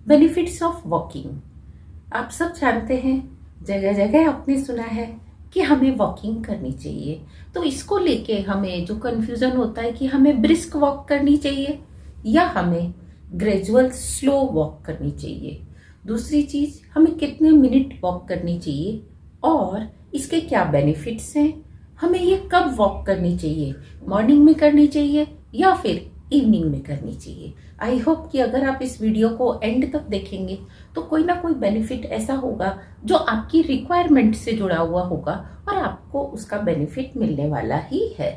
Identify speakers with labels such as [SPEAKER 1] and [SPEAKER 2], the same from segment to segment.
[SPEAKER 1] Benefits of walking. आप सब जानते हैं, जगह जगह आपने सुना है कि हमें वॉकिंग करनी चाहिए। तो इसको लेके हमें जो कंफ्यूजन होता है कि हमें ब्रिस्क वॉक करनी चाहिए या हमें ग्रेजुअल स्लो वॉक करनी चाहिए। दूसरी चीज, हमें कितने मिनट वॉक करनी चाहिए और इसके क्या बेनिफिट्स हैं। हमें ये कब वॉक करनी चाहिए, मॉर्निंग में करनी चाहिए या फिर इवनिंग में करनी चाहिए। आई होप कि अगर आप इस वीडियो को एंड तक देखेंगे तो कोई ना कोई बेनिफिट ऐसा होगा जो आपकी रिक्वायरमेंट से जुड़ा हुआ होगा और आपको उसका बेनिफिट मिलने वाला ही है।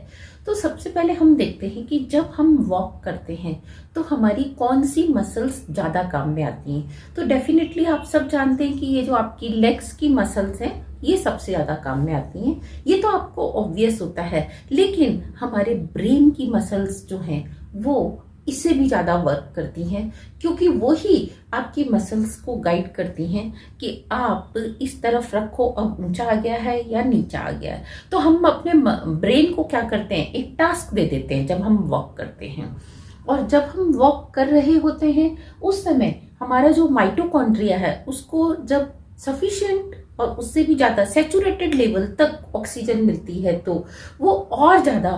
[SPEAKER 1] तो सबसे पहले हम देखते हैं कि जब हम वॉक करते हैं तो हमारी कौन सी मसल्स ज़्यादा काम में आती हैं। तो डेफिनेटली आप सब जानते हैं कि ये जो आपकी लेग्स की मसल्स हैं ये सबसे ज़्यादा काम में आती हैं। ये तो आपको ऑब्वियस होता है, लेकिन हमारे ब्रेन की मसल्स जो हैं वो इससे भी ज़्यादा वर्क करती हैं, क्योंकि वो ही आपकी मसल्स को गाइड करती हैं कि आप इस तरफ रखो, अब ऊंचा आ गया है या नीचा आ गया है। तो हम अपने ब्रेन को क्या करते हैं, एक टास्क दे देते हैं जब हम वॉक करते हैं। और जब हम वॉक कर रहे होते हैं उस समय हमारा जो माइटोकॉन्ड्रिया है उसको जब सफिशिएंट और उससे भी ज़्यादा सैचुरेटेड लेवल तक ऑक्सीजन मिलती है तो वो और ज़्यादा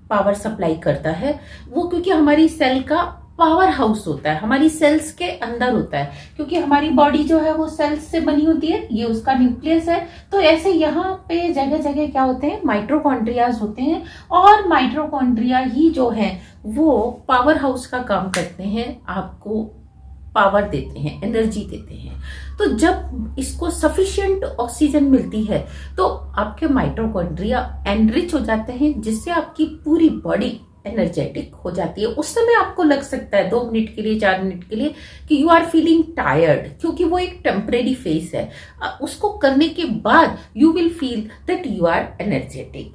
[SPEAKER 1] पावर सप्लाई करता है। वो क्योंकि हमारी सेल का पावर हाउस होता है, हमारी सेल्स के अंदर होता है, क्योंकि हमारी बॉडी जो है वो सेल्स से बनी होती है, ये उसका न्यूक्लियस है। तो ऐसे यहाँ पे जगह जगह क्या होते हैं, माइटोकॉन्ड्रियाज होते हैं और माइटोकॉन्ड्रिया ही जो है वो पावर हाउस का काम करते हैं, आपको पावर देते हैं, एनर्जी देते हैं। तो जब इसको सफिशिएंट ऑक्सीजन मिलती है तो आपके माइटोकॉन्ड्रिया एनरिच हो जाते हैं, जिससे आपकी पूरी बॉडी एनर्जेटिक हो जाती है। उस समय आपको लग सकता है 2 मिनट के लिए, 4 मिनट के लिए कि यू आर फीलिंग टायर्ड, क्योंकि वो एक टेम्परेरी फेज है। उसको करने के बाद you will feel that you are energetic.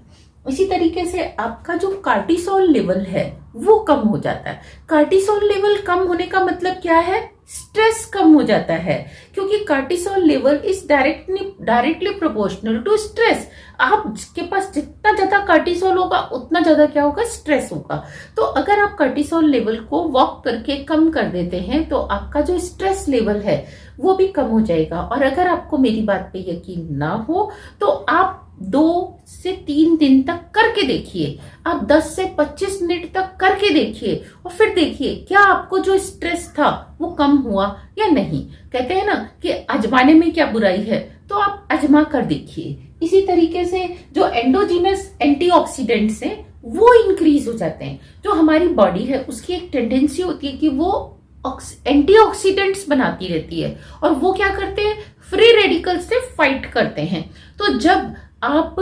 [SPEAKER 1] इसी तरीके से आपका जो कार्टिसोल लेवल है वो कम हो जाता है। कार्टिसोल लेवल कम होने का मतलब क्या है, स्ट्रेस कम हो जाता है, क्योंकि cortisol level is directly proportional to stress. आपके पास जितना ज्यादा कार्टिसोल होगा उतना ज्यादा क्या होगा, स्ट्रेस होगा। तो अगर आप कार्टिसोल लेवल को वॉक करके कम कर देते हैं तो आपका जो स्ट्रेस लेवल है वो भी कम हो जाएगा। और अगर आपको मेरी बात पे यकीन ना हो तो आप 2 से 3 दिन तक करके देखिए, आप 10 से 25 मिनट तक करके देखिए और फिर देखिए क्या आपको जो स्ट्रेस था वो कम हुआ या नहीं। कहते हैं ना कि आजमाने में क्या बुराई है, तो आप आजमा कर देखिए। इसी तरीके से जो एंडोजीनस एंटीऑक्सीडेंट्स हैं वो इंक्रीज हो जाते हैं। जो हमारी बॉडी है उसकी एक टेंडेंसी होती है कि वो एंटीऑक्सीडेंट्स बनाती रहती है और वो क्या करते हैं, फ्री रेडिकल से फाइट करते हैं। तो जब आप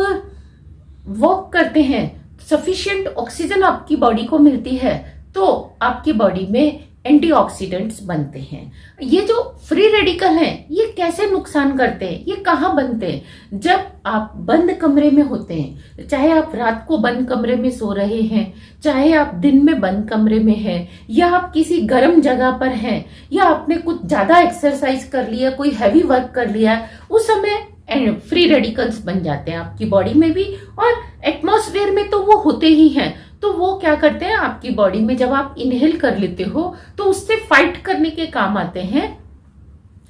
[SPEAKER 1] वॉक करते हैं, सफिशिएंट ऑक्सीजन आपकी बॉडी को मिलती है तो आपकी बॉडी में एंटीऑक्सीडेंट्स बनते हैं। ये जो फ्री रेडिकल हैं ये कैसे नुकसान करते हैं, ये कहाँ बनते हैं, जब आप बंद कमरे में होते हैं। चाहे आप रात को बंद कमरे में सो रहे हैं, चाहे आप दिन में बंद कमरे में हैं, या आप किसी गर्म जगह पर हैं, या आपने कुछ ज्यादा एक्सरसाइज कर लिया, कोई हैवी वर्क कर लिया, उस समय फ्री रेडिकल्स बन जाते हैं आपकी बॉडी में भी और एटमॉस्फेयर में तो वो होते ही हैं। तो वो क्या करते हैं, आपकी बॉडी में जब आप इनहेल कर लेते हो तो उससे फाइट करने के काम आते हैं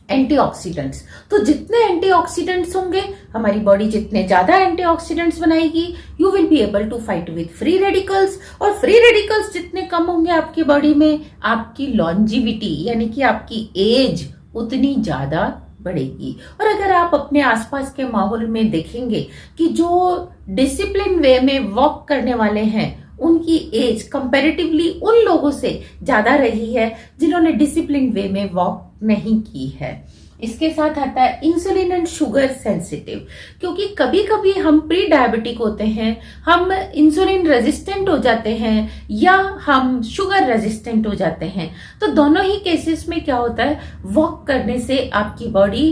[SPEAKER 1] एंटीऑक्सीडेंट्स। तो जितने एंटीऑक्सीडेंट्स होंगे, हमारी बॉडी जितने ज्यादा एंटीऑक्सीडेंट्स बनाएगी, you will be able to fight with free radicals. और फ्री रेडिकल्स जितने कम होंगे आपकी बॉडी में, आपकी लॉन्जिविटी यानी कि आपकी एज उतनी ज्यादा बढ़ेगी। और अगर आप अपने आसपास के माहौल में देखेंगे कि जो डिसिप्लिन वे में वॉक करने वाले हैं उनकी एज कंपैरेटिवली उन लोगों से ज्यादा रही है जिन्होंने डिसिप्लिन वे में वॉक नहीं की है। इसके साथ आता है इंसुलिन एंड शुगर सेंसिटिव, क्योंकि कभी कभी हम प्री डायबिटिक होते हैं, हम इंसुलिन रेजिस्टेंट हो जाते हैं या हम शुगर रेजिस्टेंट हो जाते हैं। तो दोनों ही केसेस में क्या होता है, वॉक करने से आपकी बॉडी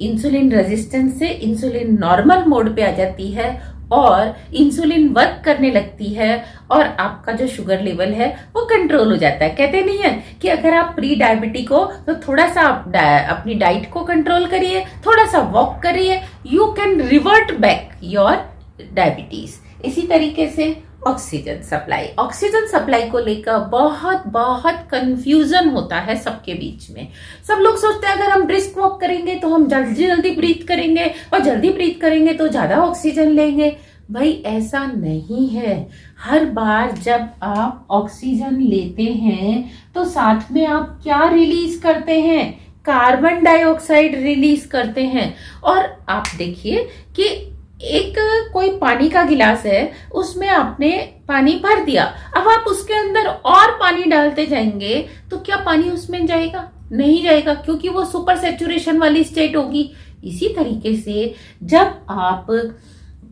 [SPEAKER 1] इंसुलिन रेजिस्टेंस से इंसुलिन नॉर्मल मोड पे आ जाती है और इंसुलिन वर्क करने लगती है और आपका जो शुगर लेवल है वो कंट्रोल हो जाता है। कहते नहीं है कि अगर आप प्री डायबिटिक हो तो थोड़ा सा आप अपनी डाइट को कंट्रोल करिए, थोड़ा सा वॉक करिए, you can revert back your diabetes. इसी तरीके से ऑक्सीजन सप्लाई को लेकर बहुत बहुत कंफ्यूजन होता है सबके बीच में। सब लोग सोचते हैं अगर हम ब्रिस्क वॉक करेंगे तो हम जल्दी जल्दी ब्रीथ करेंगे, और जल्दी ब्रीथ करेंगे तो ज्यादा ऑक्सीजन लेंगे। भाई ऐसा नहीं है। हर बार जब आप ऑक्सीजन लेते हैं तो साथ में आप क्या रिलीज करते हैं? कार्बन डाइऑक्साइड रिलीज करते हैं। और आप देखिए कि एक कोई पानी का गिलास है, उसमें आपने पानी भर दिया, अब आप उसके अंदर और पानी डालते जाएंगे तो क्या पानी उसमें जाएगा? नहीं जाएगा, क्योंकि वो सुपर सैचुरेशन वाली स्टेट होगी। इसी तरीके से जब आप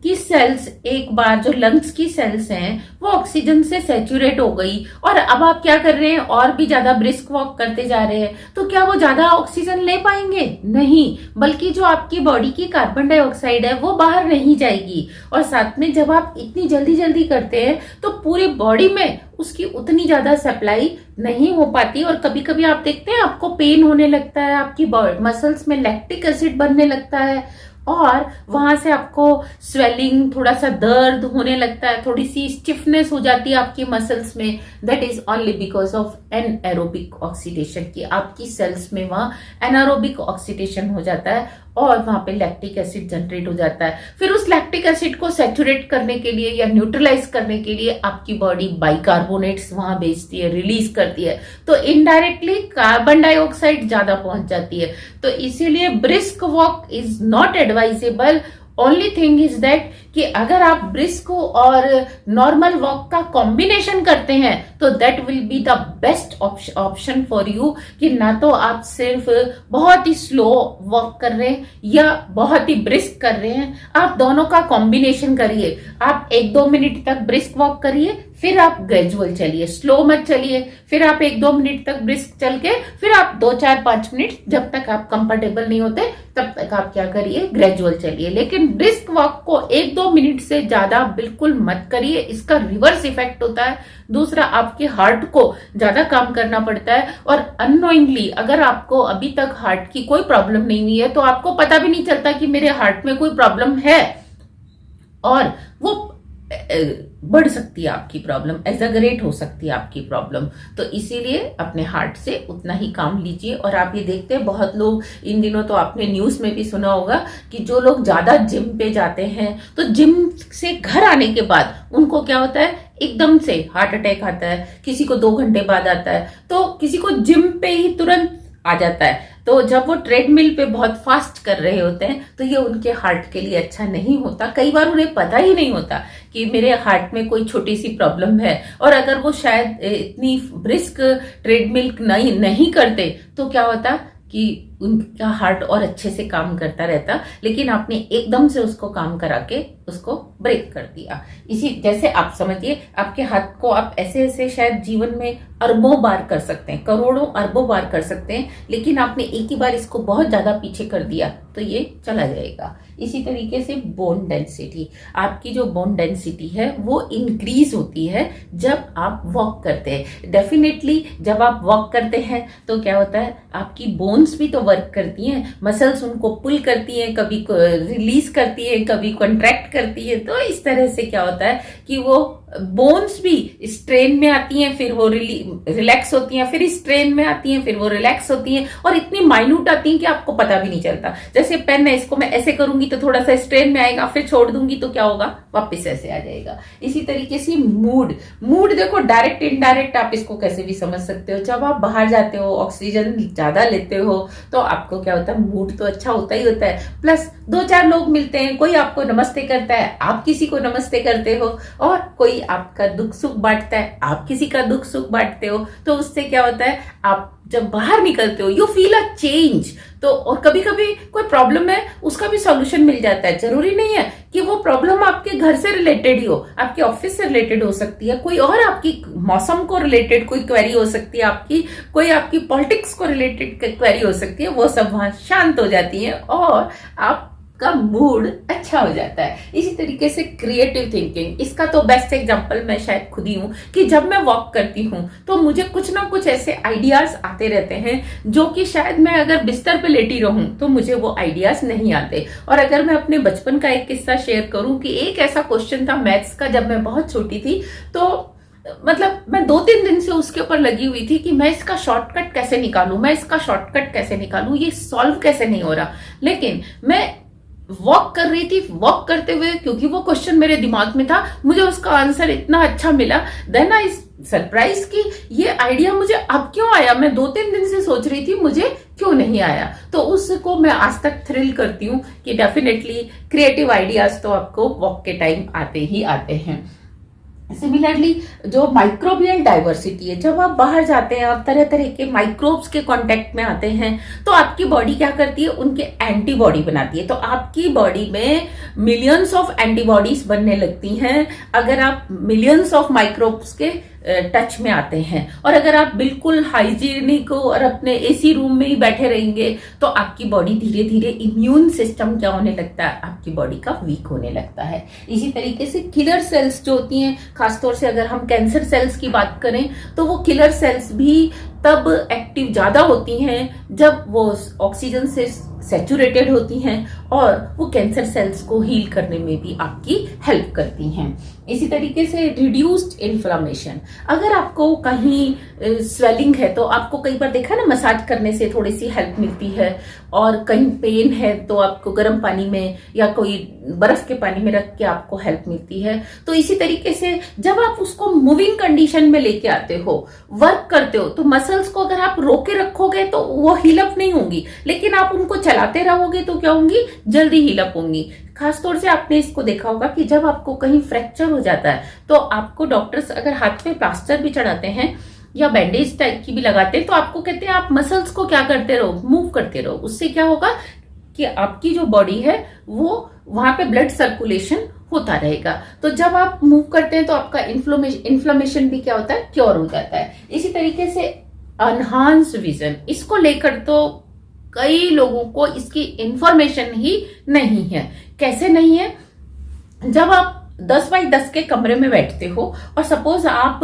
[SPEAKER 1] की सेल्स, एक बार जो लंग्स की सेल्स हैं वो ऑक्सीजन से सैचुरेट हो गई, और अब आप क्या कर रहे हैं? और भी ज्यादा ब्रिस्क वॉक करते जा रहे हैं, तो क्या वो ज्यादा ऑक्सीजन ले पाएंगे? नहीं, बल्कि जो आपकी बॉडी की कार्बन डाइऑक्साइड है वो बाहर नहीं जाएगी। और साथ में जब आप इतनी जल्दी जल्दी करते हैं तो पूरी बॉडी में उसकी उतनी ज्यादा सप्लाई नहीं हो पाती, और कभी कभी आप देखते हैं आपको पेन होने लगता है, आपकी मसल्स में लैक्टिक एसिड बनने लगता है, और वहां से आपको स्वेलिंग, थोड़ा सा दर्द होने लगता है, थोड़ी सी स्टिफनेस हो जाती है आपकी मसल्स में। That is only because of anaerobic oxidation, की आपकी सेल्स में वहां एनारोबिक ऑक्सीडेशन हो जाता है और वहां पे लैक्टिक एसिड जनरेट हो जाता है। फिर उस लैक्टिक एसिड को सैचुरेट करने के लिए या न्यूट्रलाइज करने के लिए आपकी बॉडी बाइकार्बोनेट्स वहां भेजती है, रिलीज करती है, तो इनडायरेक्टली कार्बन डाइऑक्साइड ज्यादा पहुंच जाती है। तो इसीलिए brisk walk is not advisable. Only thing is that कि अगर आप ब्रिस्क और नॉर्मल वॉक का कॉम्बिनेशन करते हैं तो that will be the best option for you, कि ना तो आप सिर्फ बहुत ही स्लो वॉक कर रहे हैं या बहुत ही ब्रिस्क कर रहे हैं, आप दोनों का कॉम्बिनेशन करिए। आप 1-2 मिनट तक ब्रिस्क वॉक करिए, फिर आप ग्रेजुअल चलिए, स्लो मत चलिए, फिर आप 1-2 मिनट तक ब्रिस्क चल के फिर आप 2-4-5 मिनट, जब तक आप कंफर्टेबल नहीं होते तब तक आप क्या करिए? ग्रेजुअल चलिए। लेकिन ब्रिस्क वॉक को 1-2 मिनट से ज्यादा बिल्कुल मत करिए, इसका रिवर्स इफेक्ट होता है। दूसरा, आपके हार्ट को ज्यादा काम करना पड़ता है, और अननोइंगली अगर आपको अभी तक हार्ट की कोई प्रॉब्लम नहीं हुई है तो आपको पता भी नहीं चलता कि मेरे हार्ट में कोई प्रॉब्लम है, और वो बढ़ सकती है आपकी प्रॉब्लम, एग्जैगरेट हो सकती है आपकी प्रॉब्लम। तो इसीलिए अपने हार्ट से उतना ही काम लीजिए। और आप ये देखते हैं बहुत लोग इन दिनों, तो आपने न्यूज में भी सुना होगा कि जो लोग ज्यादा जिम पे जाते हैं तो जिम से घर आने के बाद उनको क्या होता है? एकदम से हार्ट अटैक आता है, किसी को 2 घंटे बाद आता है, तो किसी को जिम पे ही तुरंत आ जाता है। तो जब वो ट्रेडमिल पे बहुत फास्ट कर रहे होते हैं तो ये उनके हार्ट के लिए अच्छा नहीं होता। कई बार उन्हें पता ही नहीं होता कि मेरे हार्ट में कोई छोटी सी प्रॉब्लम है, और अगर वो शायद इतनी ब्रिस्क ट्रेडमिल नहीं करते तो क्या होता कि उनका हार्ट और अच्छे से काम करता रहता। लेकिन आपने एकदम से उसको काम करा के उसको ब्रेक कर दिया। इसी जैसे आप समझिए, आपके हाथ को आप ऐसे ऐसे शायद जीवन में अरबों बार कर सकते हैं, करोड़ों अरबों बार कर सकते हैं, लेकिन आपने एक ही बार इसको बहुत ज्यादा पीछे कर दिया तो ये चला जाएगा। इसी तरीके से बोन डेंसिटी, आपकी जो बोन डेंसिटी है वो इंक्रीज होती है जब आप वॉक करते हैं। डेफिनेटली जब आप वॉक करते हैं तो क्या होता है? आपकी बोन्स भी तो वर्क करती हैं, मसल्स उनको पुल करती हैं, कभी रिलीज करती है, कभी कॉन्ट्रैक्ट करती है। तो इस तरह से क्या होता है कि वो बोन्स भी स्ट्रेन में आती हैं, फिर वो रिलैक्स होती हैं, फिर स्ट्रेन में आती हैं, फिर वो रिलैक्स होती हैं, और इतनी माइन्यूट आती हैं कि आपको पता भी नहीं चलता। जैसे पेन है, इसको मैं ऐसे करूंगी तो थोड़ा सा स्ट्रेन में आएगा, फिर छोड़ दूंगी तो क्या होगा? वापस ऐसे आ जाएगा। इसी तरीके से मूड देखो, डायरेक्ट इनडायरेक्ट आप इसको कैसे भी समझ सकते हो। जब आप बाहर जाते हो, ऑक्सीजन ज्यादा लेते हो, तो आपको क्या होता है? मूड तो अच्छा होता ही होता है। प्लस 2-4 लोग मिलते हैं, कोई आपको नमस्ते करता है, आप किसी को नमस्ते करते हो, और कोई आपका दुख सुख बांटता है, आप किसी का दुख सुख बांटते हो। तो उससे क्या होता है? आप जब बाहर निकलते हो यू फील अ चेंज। तो और कभी कभी कोई प्रॉब्लम है उसका भी सॉल्यूशन मिल जाता है। जरूरी नहीं है कि वो प्रॉब्लम आपके घर से रिलेटेड ही हो, आपके ऑफिस से रिलेटेड हो सकती है, कोई और आपकी मौसम को रिलेटेड कोई क्वेरी हो सकती है, आपकी कोई आपकी पॉलिटिक्स को रिलेटेड क्वेरी हो सकती है। वो सब वहां शांत हो जाती है और आप आपका मूड अच्छा हो जाता है। इसी तरीके से क्रिएटिव थिंकिंग, इसका तो बेस्ट एग्जांपल मैं शायद खुद ही हूं कि जब मैं वॉक करती हूं तो मुझे कुछ ना कुछ ऐसे आइडियाज आते रहते हैं जो कि शायद मैं अगर बिस्तर पे लेटी रहूं तो मुझे वो आइडियाज नहीं आते। और अगर मैं अपने बचपन का एक किस्सा शेयर करूं कि एक ऐसा क्वेश्चन था मैथ्स का जब मैं बहुत छोटी थी, तो मतलब मैं 2-3 दिन से उसके ऊपर लगी हुई थी कि मैं इसका शॉर्टकट कैसे निकालूं, मैं इसका शॉर्टकट कैसे निकालूं, ये सॉल्व कैसे नहीं हो रहा। लेकिन मैं वॉक कर रही थी, वॉक करते हुए क्योंकि वो क्वेश्चन मेरे दिमाग में था, मुझे उसका आंसर इतना अच्छा मिला, देन आई सरप्राइज कि ये आइडिया मुझे अब क्यों आया, मैं 2-3 दिन से सोच रही थी मुझे क्यों नहीं आया। तो उसको मैं आज तक थ्रिल करती हूँ कि डेफिनेटली क्रिएटिव आइडियाज तो आपको वॉक के टाइम आते ही आते हैं। सिमिलरली जो माइक्रोबियल डाइवर्सिटी है, जब आप बाहर जाते हैं और तरह तरह के माइक्रोब्स के कांटेक्ट में आते हैं तो आपकी बॉडी क्या करती है, उनके एंटीबॉडी बनाती है। तो आपकी बॉडी में मिलियंस ऑफ एंटीबॉडीज बनने लगती हैं अगर आप मिलियंस ऑफ माइक्रोब्स के टच में आते हैं। और अगर आप बिल्कुल हाइजीनिक और अपने एसी रूम में ही बैठे रहेंगे तो आपकी बॉडी धीरे धीरे इम्यून सिस्टम क्या होने लगता है, आपकी बॉडी का वीक होने लगता है। इसी तरीके से किलर सेल्स जो होती हैं, खासतौर से अगर हम कैंसर सेल्स की बात करें तो वो किलर सेल्स भी तब एक्टिव ज्यादा होती हैं जब वो ऑक्सीजन से सैचुरेटेड होती हैं और वो कैंसर सेल्स को हील करने में भी आपकी हेल्प करती हैं। इसी तरीके से रिड्यूस्ड इन्फ्लामेशन, अगर आपको कहीं स्वेलिंग है तो आपको कई बार देखा ना मसाज करने से थोड़ी सी हेल्प मिलती है, और कहीं पेन है तो आपको गर्म पानी में या कोई बर्फ के पानी में रख के आपको हेल्प मिलती है। तो इसी तरीके से जब आप उसको मूविंग कंडीशन में लेके आते हो, वर्क करते हो, तो मसल्स को अगर आप रोके रखोगे तो वो हील अप नहीं होंगी, लेकिन आप उनको चलाते रहोगे तो क्या होंगी, जल्दी हील अप होंगी। खासतौर से आपने इसको देखा होगा कि जब आपको कहीं फ्रैक्चर हो जाता है तो आपको डॉक्टर्स अगर हाथ पे प्लास्टर भी चढ़ाते हैं या बैंडेज टाइप की भी लगाते हैं तो आपको कहते हैं आप मसल्स को क्या करते रहो, मूव करते रहो। उससे क्या होगा कि आपकी जो बॉडी है वो वहां पे ब्लड सर्कुलेशन होता रहेगा। तो जब आप मूव करते हैं तो आपका इन्फ्लेमेशन भी क्या होता है, क्योर हो जाता है। इसी तरीके से एनहांस विजन, इसको लेकर तो कई लोगों को इसकी इंफॉर्मेशन ही नहीं है। कैसे नहीं है, जब आप 10 बाई 10 के कमरे में बैठते हो और सपोज आप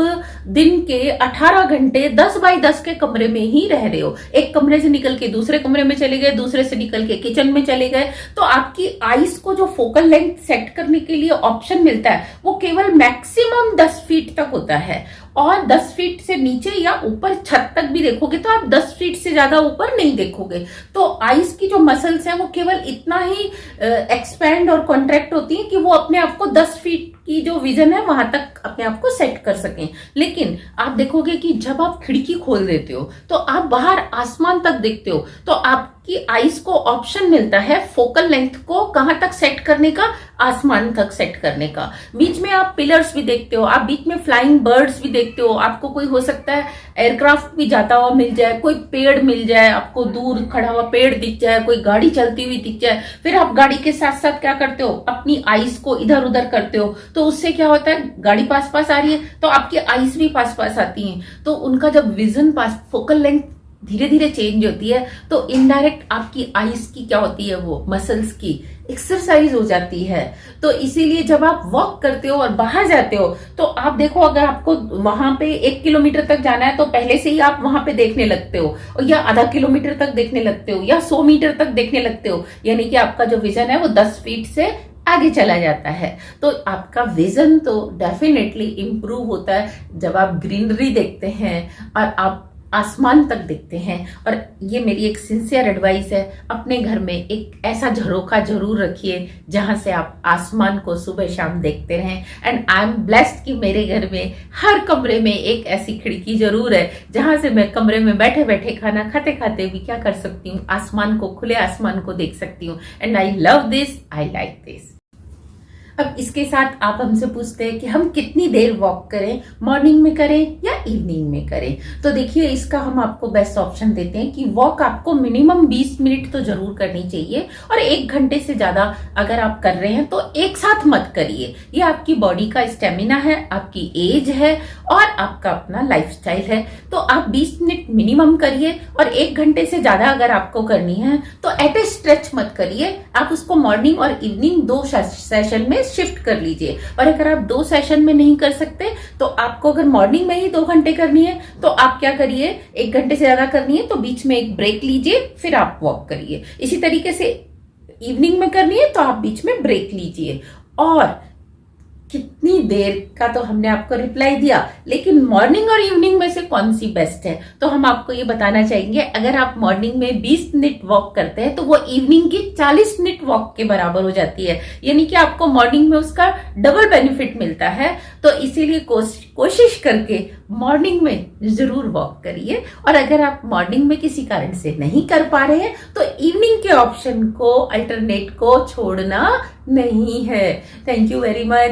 [SPEAKER 1] दिन के 18 घंटे 10 बाई 10 के कमरे में ही रह रहे हो, एक कमरे से निकल के दूसरे कमरे में चले गए, दूसरे से निकल के किचन में चले गए, तो आपकी आईज को जो फोकल लेंथ सेट करने के लिए ऑप्शन मिलता है वो केवल मैक्सिमम 10 फीट तक होता है। और 10 फीट से नीचे या ऊपर छत तक भी देखोगे तो आप 10 फीट से ज्यादा ऊपर नहीं देखोगे। तो आईज की जो मसल्स हैं वो केवल इतना ही एक्सपैंड और कॉन्ट्रैक्ट होती हैं कि वो अपने आप को 10 फीट की जो विजन है वहां तक अपने आप को सेट कर सकें। लेकिन आप देखोगे कि जब आप खिड़की खोल देते हो तो आप बाहर आसमान तक देखते हो, तो आपकी आईज को ऑप्शन मिलता है फोकल लेंथ को कहां तक सेट करने का, आसमान तक सेट करने का। बीच में आप पिलर्स भी देखते हो, आप बीच में फ्लाइंग बर्ड्स भी देखते हो, आपको कोई हो सकता है एयरक्राफ्ट भी जाता हुआ मिल जाए, कोई पेड़ मिल जाए, आपको दूर खड़ा हुआ पेड़ दिख जाए, कोई गाड़ी चलती हुई दिख जाए। फिर आप गाड़ी के साथ साथ क्या करते हो, अपनी आईज को इधर उधर करते हो, तो उससे क्या होता है, गाड़ी पास पास आ रही है तो आपकी आईज भी पास पास आती हैं। तो उनका जब विजन पास, फोकल लेंथ धीरे धीरे चेंज होती है तो इनडायरेक्ट आपकी आईज की क्या होती है, वो मसल्स की एक्सरसाइज हो जाती है। तो इसीलिए जब आप वॉक करते हो और बाहर जाते हो तो आप देखो, अगर आपको वहां पे 1 किलोमीटर तक जाना है तो पहले से ही आप वहां पे देखने लगते हो, या आधा किलोमीटर तक देखने लगते हो, या 100 मीटर तक देखने लगते हो, यानी कि आपका जो विजन है वो 10 फीट से आगे चला जाता है। तो आपका विजन तो डेफिनेटली इंप्रूव होता है जब आप ग्रीनरी देखते हैं और आप आसमान तक देखते हैं। और ये मेरी एक सिंसियर एडवाइस है, अपने घर में एक ऐसा झरोखा जरूर रखिए जहां से आप आसमान को सुबह शाम देखते रहें। एंड आई एम ब्लेस्ड कि मेरे घर में हर कमरे में एक ऐसी खिड़की जरूर है जहां से मैं कमरे में बैठे बैठे खाना खाते खाते भी क्या कर सकती हूँ, आसमान को, खुले आसमान को देख सकती हूँ। And I love this, I like this. अब इसके साथ आप हमसे पूछते हैं कि हम कितनी देर वॉक करें, मॉर्निंग में करें या इवनिंग में करें। तो देखिए इसका हम आपको बेस्ट ऑप्शन देते हैं कि वॉक आपको मिनिमम 20 मिनट तो जरूर करनी चाहिए, और 1 घंटे से ज्यादा अगर आप कर रहे हैं तो एक साथ मत करिए। ये आपकी बॉडी का स्टेमिना है, आपकी एज है और आपका अपना लाइफस्टाइल है। तो आप 20 मिनट मिनिमम करिए, और 1 घंटे से ज्यादा अगर आपको करनी है तो एट ए स्ट्रेच मत करिए, आप उसको मॉर्निंग और इवनिंग 2 सेशन में शिफ्ट कर लीजिए। और अगर आप 2 सेशन में नहीं कर सकते तो आपको अगर मॉर्निंग में ही 2 घंटे करनी है तो आप क्या करिए, 1 घंटे से ज्यादा करनी है तो बीच में एक ब्रेक लीजिए, फिर आप वॉक करिए। इसी तरीके से इवनिंग में करनी है तो आप बीच में ब्रेक लीजिए। और कितनी देर का तो हमने आपको रिप्लाई दिया, लेकिन मॉर्निंग और इवनिंग में से कौन सी बेस्ट है, तो हम आपको ये बताना चाहेंगे अगर आप मॉर्निंग में 20 मिनट वॉक करते हैं तो वो इवनिंग की 40 मिनट वॉक के बराबर हो जाती है, यानी कि आपको मॉर्निंग में उसका डबल बेनिफिट मिलता है। तो इसीलिए कोशिश करके मॉर्निंग में जरूर वॉक करिए, और अगर आप मॉर्निंग में किसी कारण से नहीं कर पा रहे हैं तो इवनिंग के ऑप्शन को, अल्टरनेट को छोड़ना नहीं है। Thank you very much.